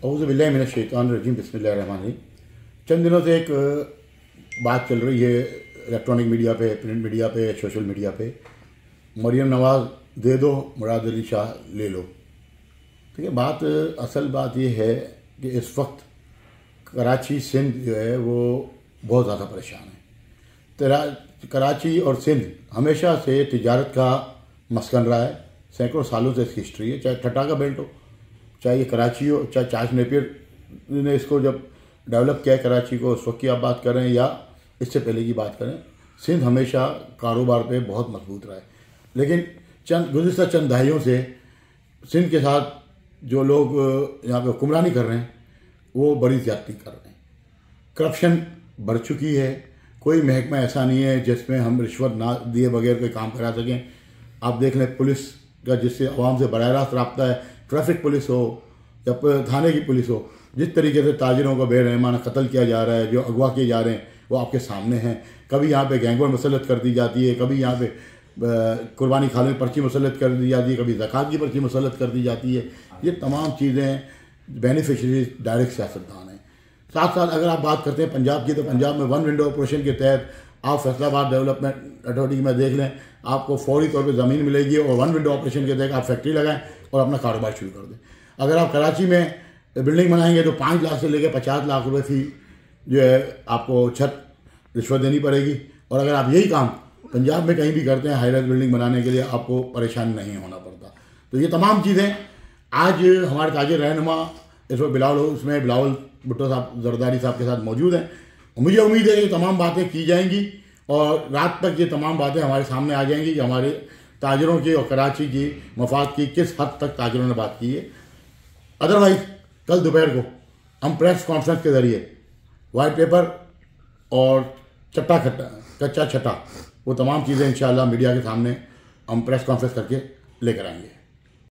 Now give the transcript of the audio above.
औज़ुबिल्लाहिमिनश्शैतानिर्रजीम बिस्मिल्लाहिर्रहमानिर्रहीम। चंद दिनों से एक बात चल रही है इलेक्ट्रॉनिक मीडिया पे, प्रिंट मीडिया पे, सोशल मीडिया पे, मरियम नवाज़ दे दो, मुराद अली शाह ले लो। ठीक है, असल बात ये है कि इस वक्त कराची सिंध जो है वो बहुत ज़्यादा परेशान है। कराची और सिंध हमेशा से तिजारत का मस्कन रहा है, सैकड़ों सालों से इसकी हिस्ट्री है। चाहे ठट्टा का बेल्ट हो, चाहे ये कराची हो, चाहे चार्ल्स नेपियर ने इसको जब डेवलप किया है कराची को, उस वक्त की आप बात करें या इससे पहले की बात करें, सिंध हमेशा कारोबार पे बहुत मजबूत रहा है। लेकिन गुज़िश्ता चंद दहाइयों से सिंध के साथ जो लोग यहाँ पे हुक्मरानी कर रहे हैं वो बड़ी ज़्यादती कर रहे हैं। करप्शन बढ़ चुकी है। कोई महकमा ऐसा नहीं है जिसमें हम रिश्वत ना दिए बगैर कोई काम करा सकें। आप देख लें पुलिस का जिससे आवाम से बराह रास्त रब्ता है, ट्रैफिक पुलिस हो या थाने की पुलिस हो, जिस तरीके से ताजिरों को बेरहमाना कत्ल किया जा रहा है, जो अगवा किए जा रहे हैं वो आपके सामने हैं। कभी यहाँ पे गैंगवर मुसल्लत कर दी जाती है, कभी यहाँ पे कुर्बानी खाने में पर्ची मुसल्लत कर दी जाती है, कभी ज़कात की पर्ची मुसल्लत कर दी जाती है। ये तमाम चीज़ें बेनिफिशरीज डायरेक्ट सियासतदान हैं। साथ साथ अगर आप बात करते हैं पंजाब की, तो पंजाब में वन विंडो ऑपरेशन के तहत आप फैसलाबाद डेवलपमेंट अथॉरिटी में देख लें, आपको फौरी तौर पे ज़मीन मिलेगी और वन विंडो ऑपरेशन के तहत आप फैक्ट्री लगाएं और अपना कारोबार शुरू कर दें। अगर आप कराची में बिल्डिंग बनाएंगे तो 5 लाख से लेकर 50 लाख रुपए फी जो है आपको छत रिश्वत देनी पड़ेगी। और अगर आप यही काम पंजाब में कहीं भी करते हैं हाई राइज बिल्डिंग बनाने के लिए, आपको परेशान नहीं होना पड़ता। तो ये तमाम चीज़ें आज हमारे ताजिर रहनुमा इस वक्त बिलावल भुट्टो साहब जरदारी साहब के साथ मौजूद हैं। मुझे उम्मीद है ये तमाम बातें की जाएंगी और रात तक ये तमाम बातें हमारे सामने आ जाएंगी कि हमारे ताजिरों की और कराची की मफाद की किस हद तक ताजिरों ने बात की है। अदरवाइज कल दोपहर को हम प्रेस कॉन्फ्रेंस के ज़रिए वाइट पेपर और कच्चा छट्टा वो तमाम चीज़ें इंशाअल्लाह मीडिया के सामने हम प्रेस कॉन्फ्रेंस करके लेकर आएंगे।